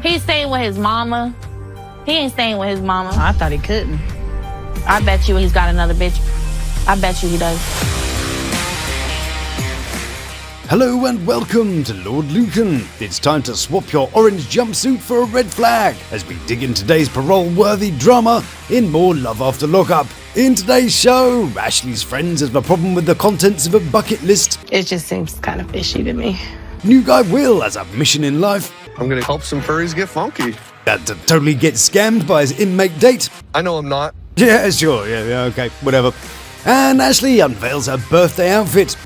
He's staying with his mama. He ain't staying with his mama. I thought he couldn't. I bet you he's got another bitch. I bet you he does. Hello and welcome to Lawd Lukan. It's time to swap your orange jumpsuit for a red flag as we dig in today's parole-worthy drama in more Love After Lockup. In today's show, Ashley's friends have a problem with the contents of a bucket list. It just seems kind of fishy to me. New guy Will has a mission in life. I'm gonna help some furries get funky. Had to totally get scammed by his inmate date. I know I'm not. Yeah, sure, yeah, okay, whatever. And Ashley unveils her birthday outfit.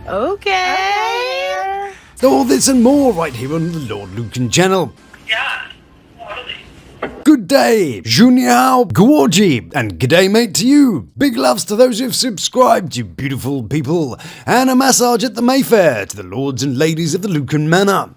Okay. All this and more right here on the Lawd Lukan channel. Yeah, totally. Good day, Junior, Guorgi, and g'day mate to you. Big loves to those who've subscribed, you beautiful people. And a massage at the Mayfair to the lords and ladies of the Lukan Manor.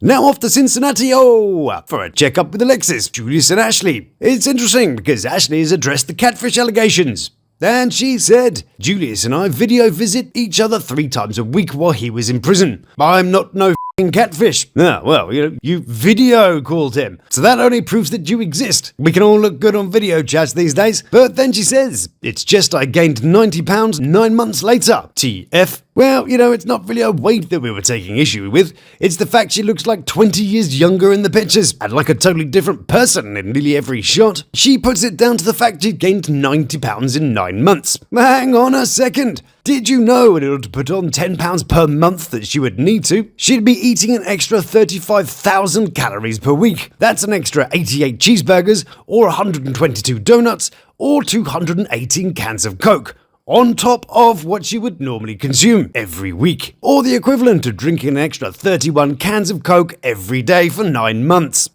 Now off to Cincinnati, for a checkup with Alexis, Julius and Ashley. It's interesting because Ashley has addressed the catfish allegations. And she said, Julius and I video visit each other 3 times a week while he was in prison. I'm not no f***ing catfish. Ah, well, you video called him. So that only proves that you exist. We can all look good on video chats these days. But then she says, it's just I gained 90 pounds 9 months later. TF. Well, it's not really her weight that we were taking issue with. It's the fact she looks like 20 years younger in the pictures and like a totally different person in nearly every shot. She puts it down to the fact she gained 90 pounds in 9 months. Hang on a second. Did you know in order to put on 10 pounds per month that she would need to, she'd be eating an extra 35,000 calories per week. That's an extra 88 cheeseburgers or 122 donuts or 218 cans of Coke. On top of what she would normally consume every week, or the equivalent of drinking an extra 31 cans of Coke every day for 9 months.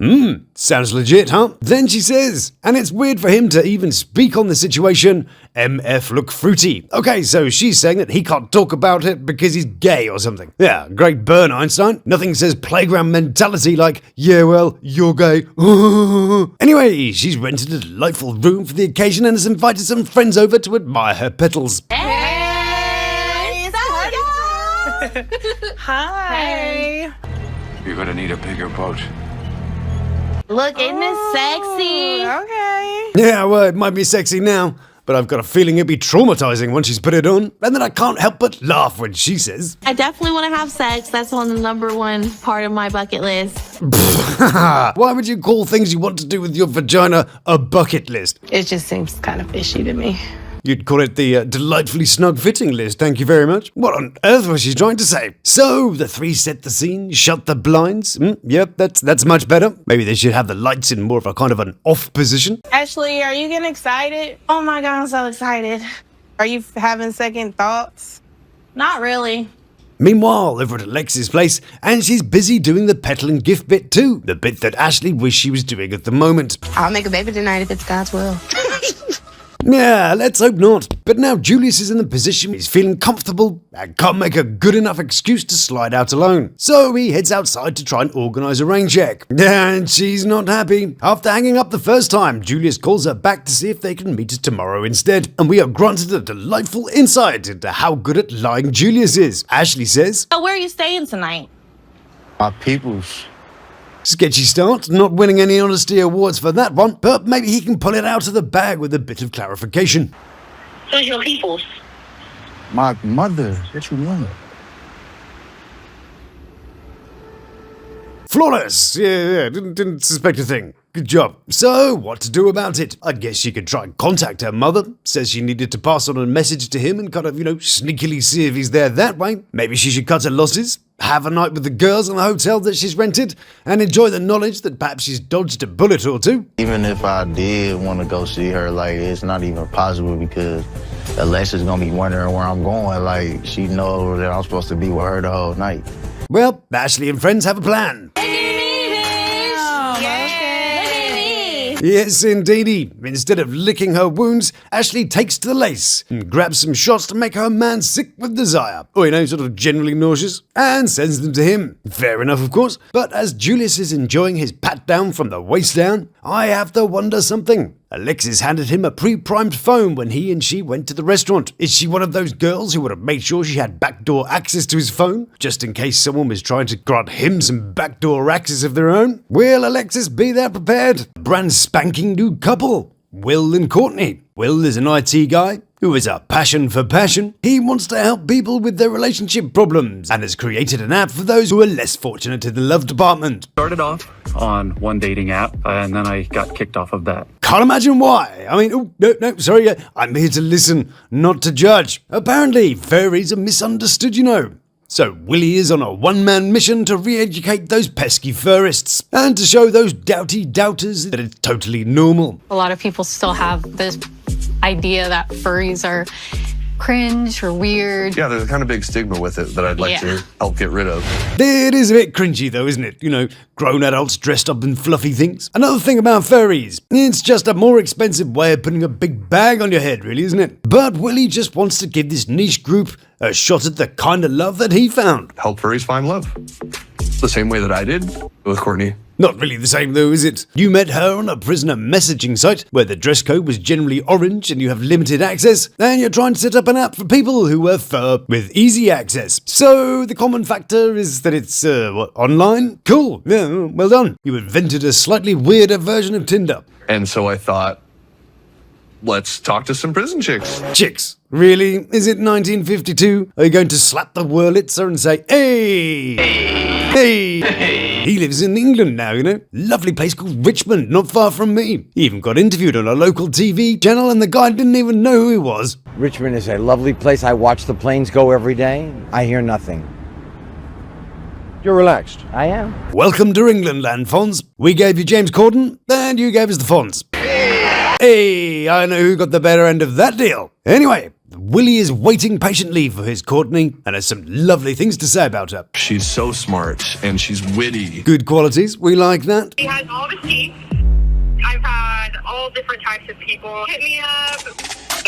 Sounds legit, huh? Then she says, and it's weird for him to even speak on the situation, MF look fruity. Okay, so she's saying that he can't talk about it because he's gay or something. Yeah, great burn, Einstein. Nothing says playground mentality like, yeah, well, you're gay. Anyway, she's rented a delightful room for the occasion and has invited some friends over to admire her petals. Hey! Hi. You're gonna need a bigger boat. Look, isn't it sexy? Okay. Yeah, well, it might be sexy now, but I've got a feeling it'd be traumatizing once she's put it on. And then I can't help but laugh when she says, I definitely want to have sex. That's on the #1 part of my bucket list. why would you call things you want to do with your vagina a bucket list? It just seems kind of fishy to me. You'd call it the delightfully snug fitting list, thank you very much. What on earth was she trying to say? So, the 3 set the scene, shut the blinds. Yep, that's much better. Maybe they should have the lights in more of a kind of an off position. Ashley, are you getting excited? Oh my God, I'm so excited. Are you having second thoughts? Not really. Meanwhile, over at Alexis' place, and she's busy doing the petal and gift bit too. The bit that Ashley wished she was doing at the moment. I'll make a baby tonight if it's God's will. Yeah, let's hope not. But now Julius is in the position he's feeling comfortable and can't make a good enough excuse to slide out alone. So he heads outside to try and organise a rain check. And she's not happy. After hanging up the first time, Julius calls her back to see if they can meet tomorrow instead. And we are granted a delightful insight into how good at lying Julius is. Ashley says, So where are you staying tonight? My peoples. sketchy start, not winning any honesty awards for that one, but maybe he can pull it out of the bag with a bit of clarification. Who's your peoples? My mother. What you mean? Flawless! Yeah, didn't suspect a thing. Good job. So, what to do about it? I guess she could try and contact her mother. Says she needed to pass on a message to him and kind of, sneakily see if he's there that way. Maybe she should cut her losses, have a night with the girls in the hotel that she's rented, and enjoy the knowledge that perhaps she's dodged a bullet or two. Even if I did want to go see her, it's not even possible because Alexa's gonna be wondering where I'm going. She knows that I'm supposed to be with her the whole night. Well, Ashley and friends have a plan. Yes, indeedy. Instead of licking her wounds, Ashley takes to the lace and grabs some shots to make her man sick with desire. Or, sort of generally nauseous. And sends them to him. Fair enough, of course. But as Julius is enjoying his pat down from the waist down, I have to wonder something. Alexis handed him a pre-primed phone when he and she went to the restaurant. Is she one of those girls who would have made sure she had backdoor access to his phone, just in case someone was trying to grant him some backdoor access of their own? Will Alexis be that prepared? Brand spanking new couple, Will and Courtney. Will is an IT guy who has a passion for passion. He wants to help people with their relationship problems and has created an app for those who are less fortunate in the love department. Started off on one dating app and then I got kicked off of that. Can't imagine why. I mean, no, sorry, I'm here to listen, not to judge. Apparently, furries are misunderstood, you know. So Willie is on a one-man mission to re-educate those pesky furrists and to show those doughty doubters that it's totally normal. A lot of people still have this idea that furries are cringe or weird. Yeah, there's a kind of big stigma with it that I'd like to help get rid of. It is a bit cringy though, isn't it? You know, grown adults dressed up in fluffy things. Another thing about furries, it's just a more expensive way of putting a big bag on your head, really, isn't it? But Willie just wants to give this niche group a shot at the kind of love that he found. Help furries find love. The same way that I did with Courtney. Not really the same though, is it? You met her on a prisoner messaging site where the dress code was generally orange and you have limited access, and you're trying to set up an app for people who wear fur with easy access. So the common factor is that it's, online? Cool, yeah, well done. You invented a slightly weirder version of Tinder. And so I thought, let's talk to some prison chicks. Chicks? Really? Is it 1952? Are you going to slap the Wurlitzer and say, hey? Hey! He lives in England now, you know. Lovely place called Richmond, not far from me. He even got interviewed on a local TV channel and the guy didn't even know who he was. Richmond is a lovely place. I watch the planes go every day. I hear nothing. You're relaxed. I am. Welcome to England, land Fonz. We gave you James Corden, and you gave us the Fonz. Hey, I know who got the better end of that deal. Anyway, Willie is waiting patiently for his Courtney and has some lovely things to say about her. She's so smart and she's witty. Good qualities, we like that. He has all the teeth. I've had all different types of people hit me up.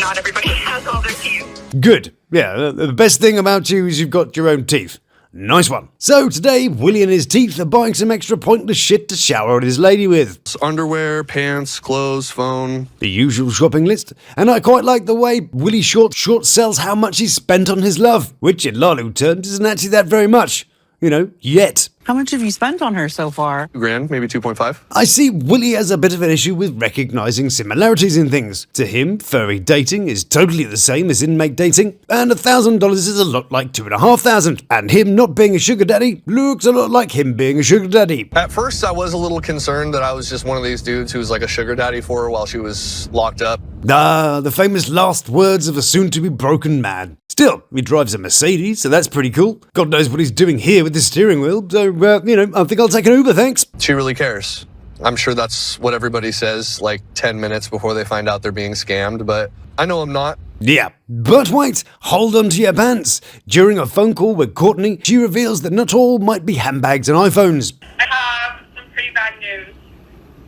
Not everybody has all their teeth. Good. Yeah, the best thing about you is you've got your own teeth. Nice one. So today, Willie and his teeth are buying some extra pointless shit to shower at his lady with. Underwear, pants, clothes, phone. The usual shopping list. And I quite like the way Willie short sells how much he's spent on his love, which in Lawd terms isn't actually that very much. You know, yet. How much have you spent on her so far? $2,000, maybe 2.5. I see Willie has a bit of an issue with recognizing similarities in things. To him, furry dating is totally the same as inmate dating, and $1,000 is a lot like $2,500. And him not being a sugar daddy looks a lot like him being a sugar daddy. At first, I was a little concerned that I was just one of these dudes who was like a sugar daddy for her while she was locked up. The famous last words of a soon-to-be broken man. Still, he drives a Mercedes, so that's pretty cool. God knows what he's doing here with the steering wheel, so, I think I'll take an Uber, thanks. She really cares. I'm sure that's what everybody says, like 10 minutes before they find out they're being scammed, but I know I'm not. Yeah, but wait, hold on to your pants. During a phone call with Courtney, she reveals that not all might be handbags and iPhones. I have some pretty bad news.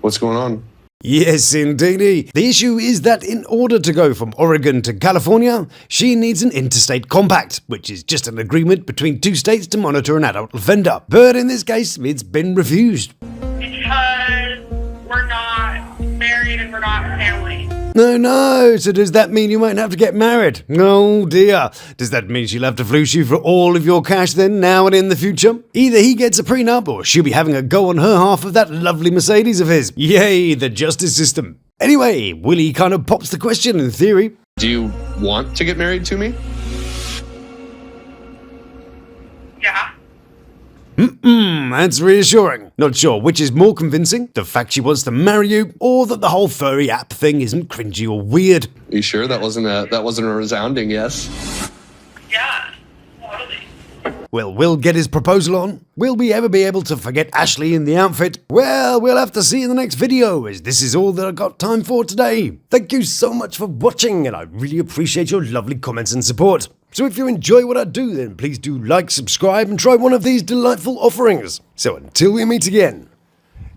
What's going on? Yes, indeedy. The issue is that in order to go from Oregon to California, she needs an interstate compact, which is just an agreement between two states to monitor an adult offender. But in this case, it's been refused. Because we're not married and we're not family. No, so does that mean you won't have to get married? Oh dear. Does that mean she'll have to flush you for all of your cash then, now and in the future? Either he gets a prenup or she'll be having a go on her half of that lovely Mercedes of his. Yay, the justice system. Anyway, Willie kind of pops the question in theory. Do you want to get married to me? Yeah. That's reassuring. Not sure which is more convincing, the fact she wants to marry you, or that the whole furry app thing isn't cringy or weird. Are you sure that wasn't a resounding yes? Yeah, totally. Will Will get his proposal on? Will we ever be able to forget Ashley in the outfit? Well, we'll have to see in the next video, as this is all that I've got time for today. Thank you so much for watching, and I really appreciate your lovely comments and support. So if you enjoy what I do, then please do like, subscribe, and try one of these delightful offerings. So until we meet again,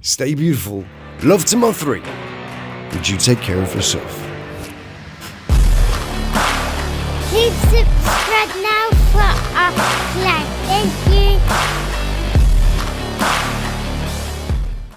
stay beautiful, love to my 3, and you take care of yourself. Please subscribe now for our plan. Thank you.